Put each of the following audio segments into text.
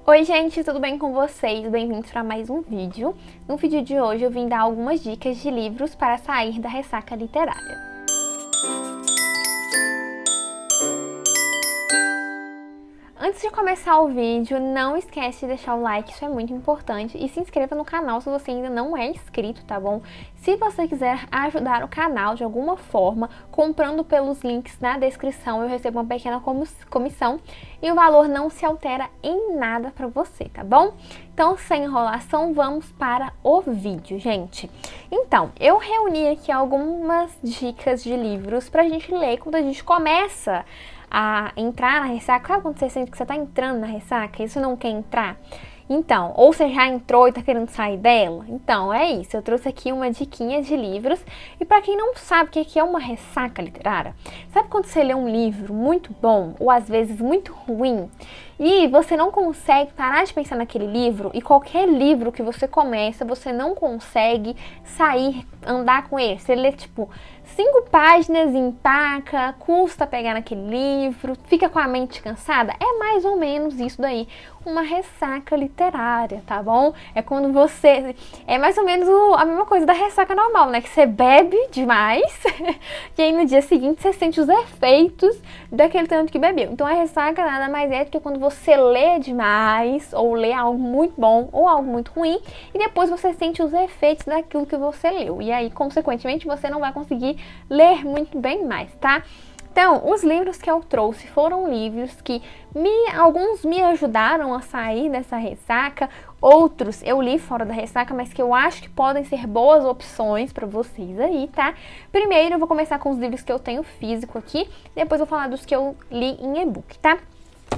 Oi gente, tudo bem com vocês? Bem-vindos para mais um vídeo. No vídeo de hoje eu vim dar algumas dicas de livros para sair da ressaca literária. Antes de começar o vídeo, não esquece de deixar o like, isso é muito importante, e se inscreva no canal se você ainda não é inscrito, tá bom? Se você quiser ajudar o canal de alguma forma, comprando pelos links na descrição, eu recebo uma pequena comissão e o valor não se altera em nada pra você, tá bom? Então, sem enrolação, vamos para o vídeo, gente. Então, eu reuni aqui algumas dicas de livros pra gente ler quando a gente começa a entrar na ressaca. Sabe quando você sente que você tá entrando na ressaca e você não quer entrar? Então, ou você já entrou e tá querendo sair dela? Então, é isso. Eu trouxe aqui uma diquinha de livros. E pra quem não sabe o que é uma ressaca literária, sabe quando você lê um livro muito bom, ou às vezes muito ruim, e você não consegue parar de pensar naquele livro, e qualquer livro que você começa, você não consegue sair, andar com ele. Você lê, tipo, 5 páginas, empaca, custa pegar naquele livro, fica com a mente cansada? É mais ou menos isso daí, uma ressaca literária, tá bom? É quando você... É mais ou menos a mesma coisa da ressaca normal, né? Que você bebe demais e aí no dia seguinte você sente os efeitos daquele tanto que bebeu. Então a ressaca nada mais é do que quando você lê demais, ou lê algo muito bom, ou algo muito ruim, e depois você sente os efeitos daquilo que você leu. E aí, consequentemente, você não vai conseguir ler muito bem mais, tá? Então, os livros que eu trouxe foram livros que alguns me ajudaram a sair dessa ressaca, outros eu li fora da ressaca, mas que eu acho que podem ser boas opções para vocês aí, tá? Primeiro eu vou começar com os livros que eu tenho físico aqui, depois eu vou falar dos que eu li em e-book, tá?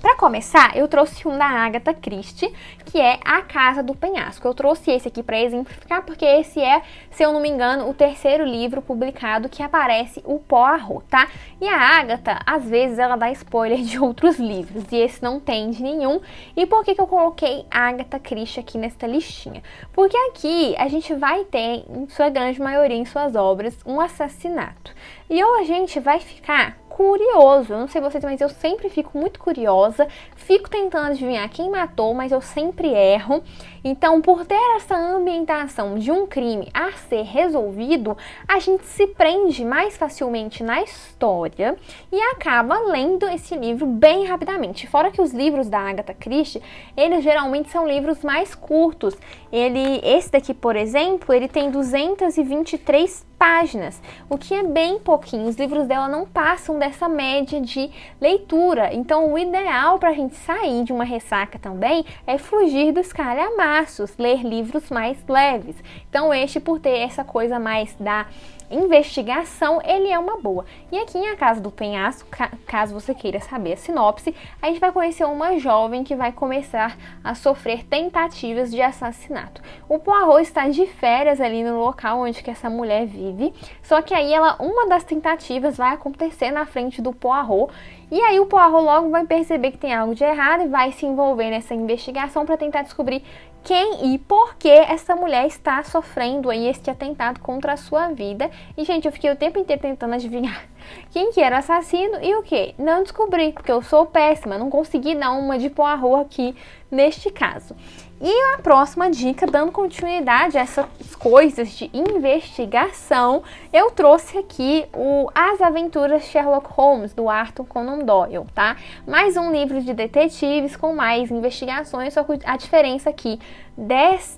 Para começar, eu trouxe um da Agatha Christie, que é A Casa do Penhasco. Eu trouxe esse aqui para exemplificar, porque esse é, se eu não me engano, o terceiro livro publicado que aparece o Poirot, tá? E a Agatha, às vezes, ela dá spoiler de outros livros, e esse não tem de nenhum. E por que eu coloquei a Agatha Christie aqui nesta listinha? Porque aqui a gente vai ter, em sua grande maioria, em suas obras, um assassinato. E ou a gente vai ficar curioso, eu não sei vocês, mas eu sempre fico muito curiosa, fico tentando adivinhar quem matou, mas eu sempre erro. Então, por ter essa ambientação de um crime a ser resolvido, a gente se prende mais facilmente na história e acaba lendo esse livro bem rapidamente. Fora que os livros da Agatha Christie, eles geralmente são livros mais curtos. Esse daqui, por exemplo, ele tem 223 páginas, o que é bem pouquinho. Os livros dela não passam dessa média de leitura. Então, o ideal para a gente sair de uma ressaca também é fugir dos calhamaços, ler livros mais leves. Então, este, por ter essa coisa mais da investigação, ele é uma boa. E aqui em A Casa do Penhasco, caso você queira saber a sinopse, a gente vai conhecer uma jovem que vai começar a sofrer tentativas de assassinato. O Poirot está de férias ali no local onde que essa mulher vive, só que aí uma das tentativas vai acontecer na frente do Poirot, e aí o Poirot logo vai perceber que tem algo de errado e vai se envolver nessa investigação para tentar descobrir quem e por que essa mulher está sofrendo aí este atentado contra a sua vida. E, gente, eu fiquei o tempo inteiro tentando adivinhar quem que era o assassino e o que? Não descobri, porque eu sou péssima, não consegui dar uma de Poirot aqui neste caso. E a próxima dica, dando continuidade a essas coisas de investigação, eu trouxe aqui As Aventuras de Sherlock Holmes, do Arthur Conan Doyle, tá? Mais um livro de detetives com mais investigações, só que a diferença aqui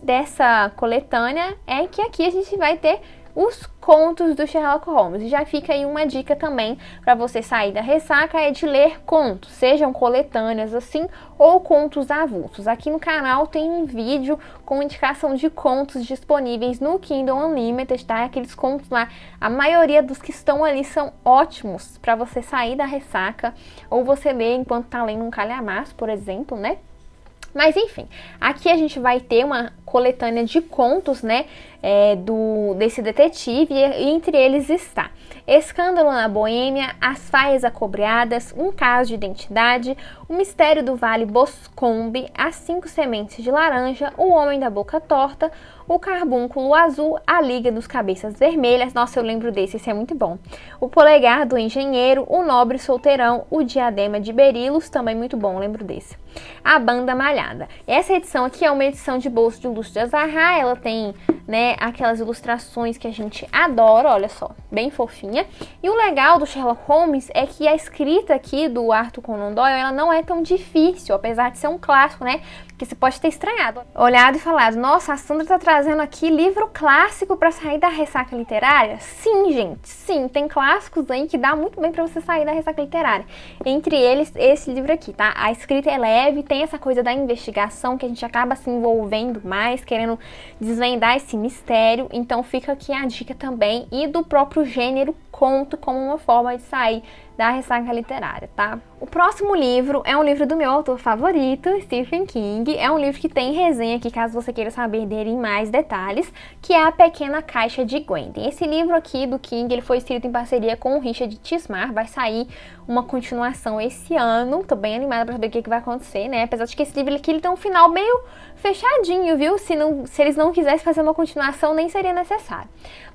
dessa coletânea é que aqui a gente vai ter os contos do Sherlock Holmes. E já fica aí uma dica também para você sair da ressaca, é de ler contos, sejam coletâneas assim, ou contos avulsos. Aqui no canal tem um vídeo com indicação de contos disponíveis no Kindle Unlimited, tá? Aqueles contos lá, a maioria dos que estão ali são ótimos para você sair da ressaca, ou você ler enquanto tá lendo um calhamaço, por exemplo, né? Mas enfim, aqui a gente vai ter uma coletânea de contos, né? desse detetive, e entre eles está Escândalo na Boêmia, As Faias Acobreadas, Um Caso de Identidade, O Mistério do Vale Boscombe, As 5 Sementes de Laranja, O Homem da Boca Torta, O Carbúnculo Azul, A Liga dos Cabeças Vermelhas, nossa, eu lembro desse, esse é muito bom. O Polegar do Engenheiro, O Nobre Solteirão, O Diadema de Berilos, também muito bom, lembro desse. A Banda Malhada. Essa edição aqui é uma edição de bolso de luxo de Azarra, ela tem, né, aquelas ilustrações que a gente adora, olha só, bem fofinha. E o legal do Sherlock Holmes é que a escrita aqui do Arthur Conan Doyle, ela não é tão difícil, apesar de ser um clássico, né, que você pode ter estranhado, olhado e falado, nossa, a Sandra tá trazendo aqui livro clássico para sair da ressaca literária? Sim, gente, sim, tem clássicos aí que dá muito bem para você sair da ressaca literária. Entre eles, esse livro aqui, tá? A escrita é leve, tem essa coisa da investigação que a gente acaba se envolvendo mais, querendo desvendar esse mistério, então fica aqui a dica também, e do próprio gênero conto como uma forma de sair da ressaca literária, tá? O próximo livro é um livro do meu autor favorito, Stephen King. É um livro que tem resenha aqui, caso você queira saber dele em mais detalhes, que é A Pequena Caixa de Gwendy. Esse livro aqui do King, ele foi escrito em parceria com o Richard Tismar, vai sair uma continuação esse ano. Tô bem animada pra saber o que vai acontecer, né? Apesar de que esse livro aqui ele tem um final meio fechadinho, viu? Se eles não quisessem fazer uma continuação, nem seria necessário.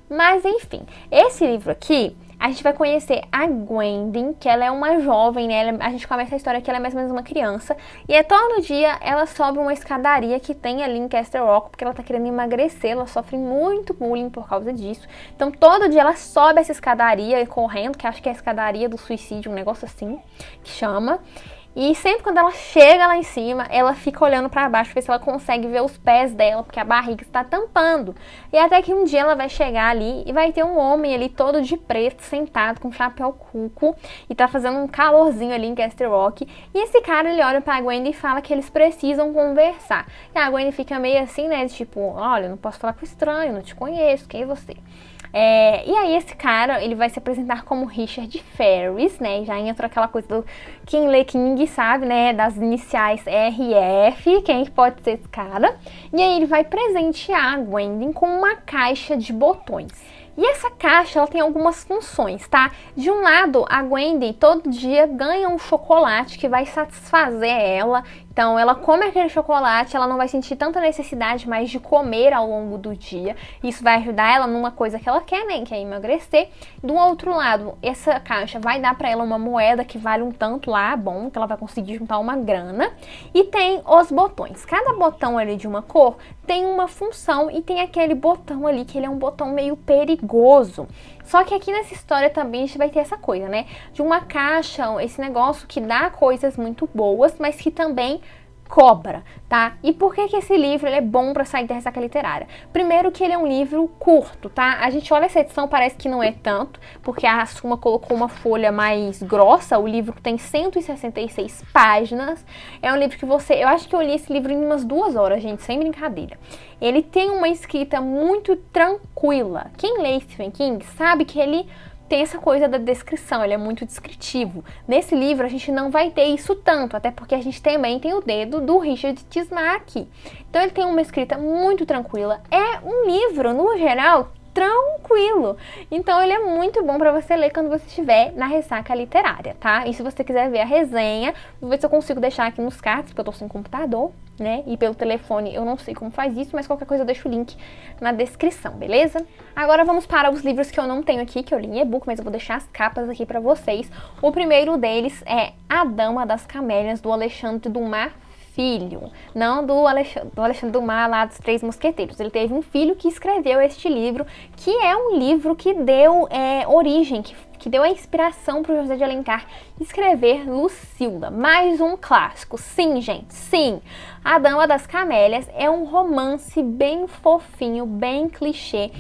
Mas enfim, esse livro aqui, a gente vai conhecer a Gwendy, que ela é uma jovem, né? A gente começa a história que ela é mais ou menos uma criança. E todo dia ela sobe uma escadaria que tem ali em Castle Rock, porque ela tá querendo emagrecer, ela sofre muito bullying por causa disso. Então todo dia ela sobe essa escadaria correndo, que acho que é a escadaria do suicídio, um negócio assim, que chama. E sempre quando ela chega lá em cima, ela fica olhando pra baixo pra ver se ela consegue ver os pés dela, porque a barriga está tampando. E até que um dia ela vai chegar ali e vai ter um homem ali todo de preto, sentado com chapéu cuco, e tá fazendo um calorzinho ali em Castle Rock. E esse cara, ele olha pra Gwendy e fala que eles precisam conversar. E a Gwendy fica meio assim, né, tipo, olha, eu não posso falar com estranho, não te conheço, quem é você? E aí esse cara, ele vai se apresentar como Richard Ferris, né, já entra aquela coisa do quem lê King sabe, né, das iniciais RF, quem pode ser esse cara. E aí ele vai presentear a Gwendy com uma caixa de botões. E essa caixa, ela tem algumas funções, tá? De um lado, a Gwendy todo dia ganha um chocolate que vai satisfazer ela. Então, ela come aquele chocolate, ela não vai sentir tanta necessidade mais de comer ao longo do dia. Isso vai ajudar ela numa coisa que ela quer, né? Que é emagrecer. Do outro lado, essa caixa vai dar pra ela uma moeda que vale um tanto lá, bom, que ela vai conseguir juntar uma grana. E tem os botões. Cada botão ali de uma cor tem uma função e tem aquele botão ali que ele é um botão meio perigoso. Só que aqui nessa história também a gente vai ter essa coisa, né? De uma caixa, esse negócio que dá coisas muito boas, mas que também cobra, tá? E por que esse livro ele é bom pra sair da ressaca literária? Primeiro que ele é um livro curto, tá? A gente olha essa edição, parece que não é tanto, porque a Suma colocou uma folha mais grossa, o livro tem 166 páginas, é um livro que eu acho que eu li esse livro em umas 2 horas, gente, sem brincadeira. Ele tem uma escrita muito tranquila. Quem lê Stephen King sabe que ele tem essa coisa da descrição, ele é muito descritivo. Nesse livro a gente não vai ter isso tanto, até porque a gente também tem o dedo do Richard Tismar aqui. Então ele tem uma escrita muito tranquila. É um livro, no geral, tranquilo. Então ele é muito bom pra você ler quando você estiver na ressaca literária, tá? E se você quiser ver a resenha, vou ver se eu consigo deixar aqui nos cards, porque eu tô sem computador, né? E pelo telefone eu não sei como faz isso, mas qualquer coisa eu deixo o link na descrição, beleza? Agora vamos para os livros que eu não tenho aqui, que eu li em e-book, mas eu vou deixar as capas aqui pra vocês. O primeiro deles é A Dama das Camélias, do Alexandre Dumas Filho, não do Alexandre Dumas lá dos Três Mosqueteiros. Ele teve um filho que escreveu este livro, que é um livro que deu origem, que deu a inspiração para o José de Alencar escrever Lucilda. Mais um clássico. Sim, gente, sim. A Dama das Camélias é um romance bem fofinho, bem clichê.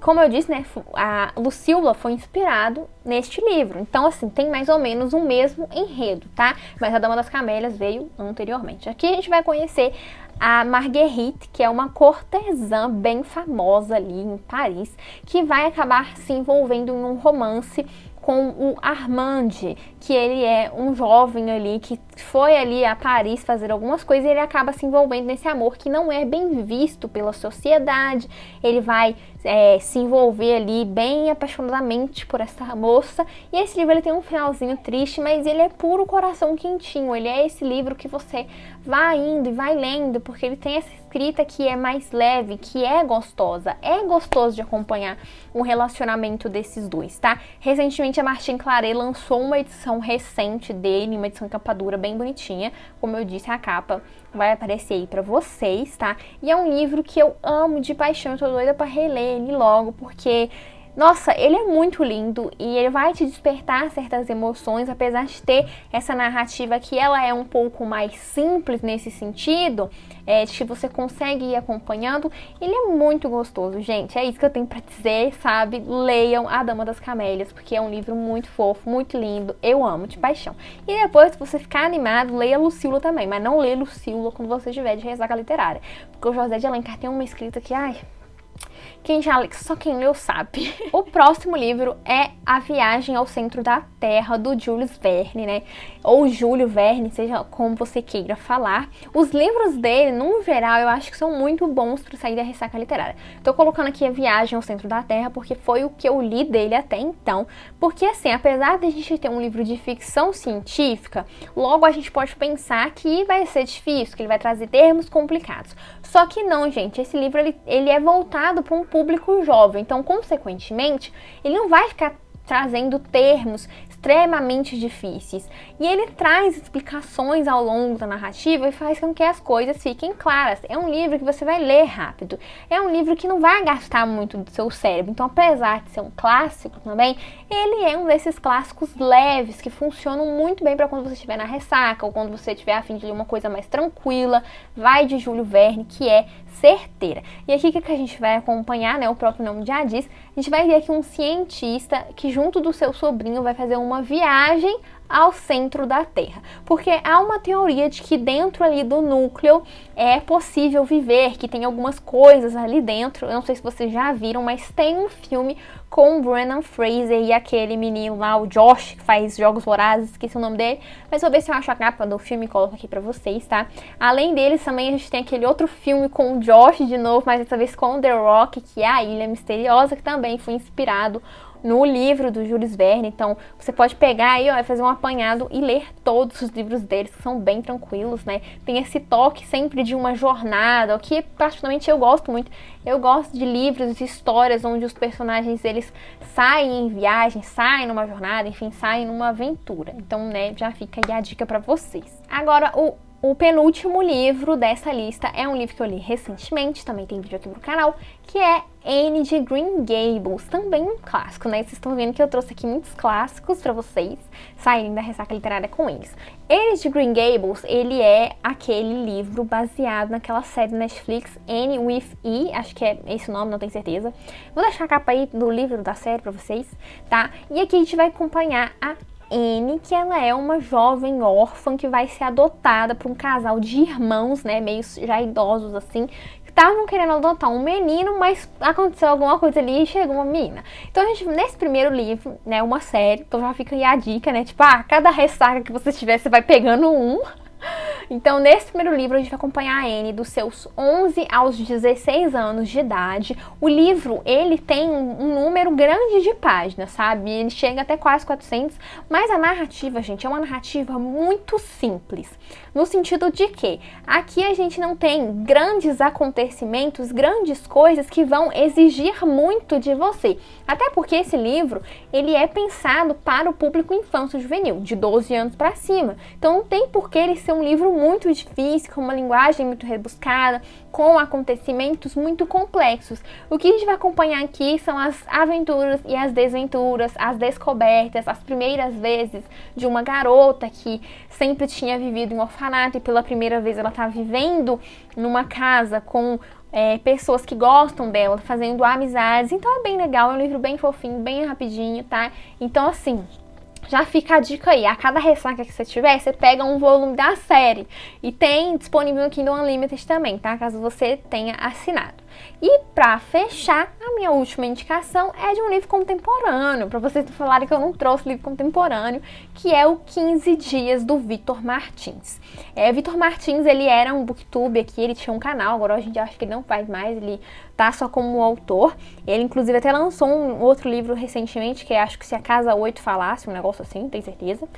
Como eu disse, né, a Lucilda foi inspirado neste livro. Então, assim, tem mais ou menos o mesmo enredo, tá? Mas a Dama das Camélias veio anteriormente. Aqui a gente vai conhecer a Marguerite, que é uma cortesã bem famosa ali em Paris, que vai acabar se envolvendo em um romance com o Armand, que ele é um jovem ali que foi ali a Paris fazer algumas coisas e ele acaba se envolvendo nesse amor que não é bem visto pela sociedade. Ele vai se envolver ali bem apaixonadamente por essa moça. E esse livro ele tem um finalzinho triste, mas ele é puro coração quentinho. Ele é esse livro que você vai indo e vai lendo, porque ele tem essa escrita que é mais leve, que é gostosa. É gostoso de acompanhar o relacionamento desses dois, tá? Recentemente a Martine Claret lançou uma edição recente dele, uma edição em capa dura bem bonitinha. Como eu disse, a capa vai aparecer aí pra vocês, tá? E é um livro que eu amo de paixão, eu tô doida pra reler ele logo, porque nossa, ele é muito lindo e ele vai te despertar certas emoções, apesar de ter essa narrativa que ela é um pouco mais simples nesse sentido, de que você consegue ir acompanhando. Ele é muito gostoso, gente, é isso que eu tenho pra dizer, sabe? Leiam A Dama das Camélias, porque é um livro muito fofo, muito lindo, eu amo de paixão. E depois, se você ficar animado, leia Lucília também, mas não leia Lucília quando você estiver de ressaca literária, porque o José de Alencar tem uma escrita que, ai... só quem leu sabe. O próximo livro é A Viagem ao Centro da Terra, do Jules Verne, né? Ou Júlio Verne, seja como você queira falar. Os livros dele, no geral, eu acho que são muito bons para sair da ressaca literária. Tô colocando aqui A Viagem ao Centro da Terra porque foi o que eu li dele até então. Porque assim, apesar de a gente ter um livro de ficção científica, logo a gente pode pensar que vai ser difícil, que ele vai trazer termos complicados. Só que não, gente. Esse livro, ele é voltado para um público jovem. Então, consequentemente, ele não vai ficar trazendo termos extremamente difíceis. E ele traz explicações ao longo da narrativa e faz com que as coisas fiquem claras. É um livro que você vai ler rápido. É um livro que não vai gastar muito do seu cérebro. Então, apesar de ser um clássico também, ele é um desses clássicos leves que funcionam muito bem para quando você estiver na ressaca ou quando você estiver a fim de ler uma coisa mais tranquila. Vai de Júlio Verne, que é certeira. E aqui o que a gente vai acompanhar, né? O próprio nome já diz. A gente vai ver aqui um cientista que junto do seu sobrinho vai fazer uma viagem ao centro da Terra, porque há uma teoria de que dentro ali do núcleo é possível viver, que tem algumas coisas ali dentro. Eu não sei se vocês já viram, mas tem um filme com o Brendan Fraser e aquele menino lá, o Josh, que faz Jogos Vorazes, esqueci o nome dele, mas vou ver se eu acho a capa do filme e coloco aqui pra vocês, tá? Além deles, também a gente tem aquele outro filme com o Josh de novo, mas dessa vez com o The Rock, que é A Ilha Misteriosa, que também foi inspirado no livro do Jules Verne. Então você pode pegar aí, ó, fazer um apanhado e ler todos os livros deles, que são bem tranquilos, né? Tem esse toque sempre de uma jornada, o que particularmente eu gosto muito. Eu gosto de livros e histórias onde os personagens, eles saem em viagem, saem numa jornada, enfim, saem numa aventura. Então, né, já fica aí a dica pra vocês. Agora, o penúltimo livro dessa lista é um livro que eu li recentemente, também tem vídeo aqui no canal, que é Anne de Green Gables, também um clássico, né? Vocês estão vendo que eu trouxe aqui muitos clássicos pra vocês saírem da ressaca literária com eles. Anne de Green Gables, ele é aquele livro baseado naquela série Netflix Anne with E, acho que é esse o nome, não tenho certeza. Vou deixar a capa aí do livro da série pra vocês, tá? E aqui a gente vai acompanhar a Anne, que ela é uma jovem órfã que vai ser adotada por um casal de irmãos, né, meio já idosos assim, que estavam querendo adotar um menino, mas aconteceu alguma coisa ali e chegou uma menina. Então a gente, nesse primeiro livro, né, uma série, então já fica aí a dica, né, tipo, cada ressaca que você tiver, você vai pegando um. Então, nesse primeiro livro, a gente vai acompanhar a Anne dos seus 11 aos 16 anos de idade. O livro, ele tem um número grande de páginas, sabe? Ele chega até quase 400, mas a narrativa, gente, é uma narrativa muito simples. No sentido de que aqui a gente não tem grandes acontecimentos, grandes coisas que vão exigir muito de você. Até porque esse livro, ele é pensado para o público infanto-juvenil, de 12 anos para cima. Então, não tem por que ele ser um livro muito difícil, com uma linguagem muito rebuscada, com acontecimentos muito complexos. O que a gente vai acompanhar aqui são as aventuras e as desventuras, as descobertas, as primeiras vezes de uma garota que sempre tinha vivido em um orfanato e pela primeira vez ela está vivendo numa casa com pessoas que gostam dela, fazendo amizades. Então é bem legal, é um livro bem fofinho, bem rapidinho, tá? Então assim, já fica a dica aí, a cada ressaca que você tiver, você pega um volume da série. E tem disponível aqui no Unlimited também, tá? Caso você tenha assinado. E pra fechar, a minha última indicação é de um livro contemporâneo, pra vocês não falarem que eu não trouxe livro contemporâneo, que é o 15 Dias, do Vitor Martins. Vitor Martins, ele era um booktube aqui, ele tinha um canal, agora hoje em dia acho que ele não faz mais, ele tá só como autor. Ele inclusive até lançou um outro livro recentemente, que acho que Se a Casa 8 Falasse, um negócio assim, não tenho certeza.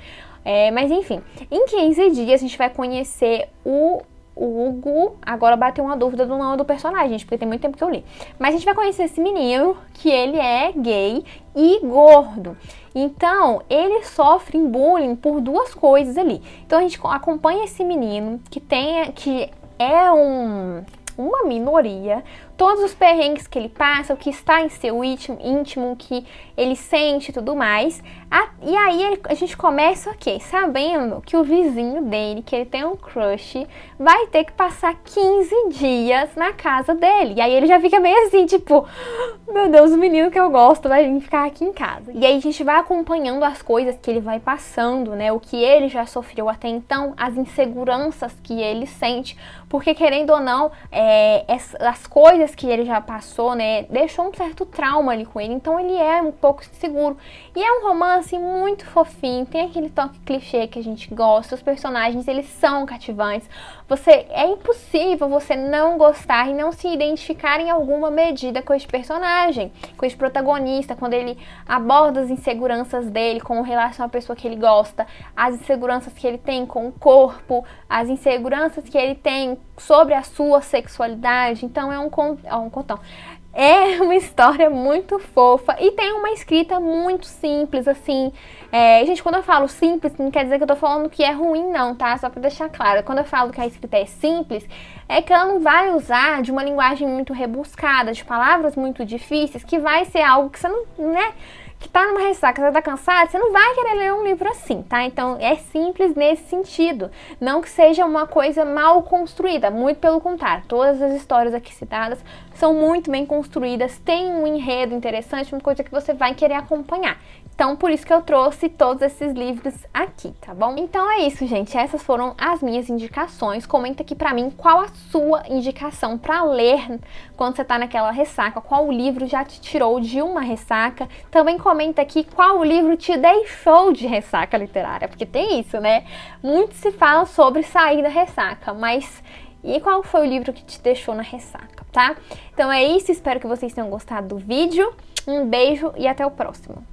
Mas enfim, em 15 dias a gente vai conhecer o Hugo. Agora bateu uma dúvida do nome do personagem, gente, porque tem muito tempo que eu li. Mas a gente vai conhecer esse menino, que ele é gay e gordo. Então, ele sofre bullying por duas coisas ali. Então a gente acompanha esse menino, que é uma minoria, todos os perrengues que ele passa, o que está em seu íntimo, o que ele sente e tudo mais. E aí a gente começa sabendo que o vizinho dele, que ele tem um crush, vai ter que passar 15 dias na casa dele. E aí ele já fica meio assim, tipo, meu Deus, o menino que eu gosto vai vir ficar aqui em casa. E aí a gente vai acompanhando as coisas que ele vai passando, né? O que ele já sofreu até então, as inseguranças que ele sente, porque querendo ou não, as coisas que ele já passou, né, deixou um certo trauma ali com ele, então ele é um pouco inseguro. E é um romance muito fofinho, tem aquele toque clichê que a gente gosta, os personagens, eles são cativantes. É impossível você não gostar e não se identificar em alguma medida com esse personagem, com esse protagonista, quando ele aborda as inseguranças dele com relação à pessoa que ele gosta, as inseguranças que ele tem com o corpo, as inseguranças que ele tem sobre a sua sexualidade. Então é uma história muito fofa e tem uma escrita muito simples, assim. Gente, quando eu falo simples, não quer dizer que eu tô falando que é ruim, não, tá? Só pra deixar claro. Quando eu falo que a escrita é simples, é que ela não vai usar de uma linguagem muito rebuscada, de palavras muito difíceis, que vai ser algo que você não, né? Que tá numa ressaca, você tá cansado, você não vai querer ler um livro assim, tá? Então é simples nesse sentido. Não que seja uma coisa mal construída, muito pelo contrário. Todas as histórias aqui citadas são muito bem construídas, tem um enredo interessante, uma coisa que você vai querer acompanhar. Então, por isso que eu trouxe todos esses livros aqui, tá bom? Então é isso, gente. Essas foram as minhas indicações. Comenta aqui pra mim qual a sua indicação pra ler quando você tá naquela ressaca. Qual livro já te tirou de uma ressaca. Também comenta aqui qual livro te deixou de ressaca literária. Porque tem isso, né? Muito se fala sobre sair da ressaca, mas... E qual foi o livro que te deixou na ressaca, tá? Então é isso. Espero que vocês tenham gostado do vídeo. Um beijo e até o próximo.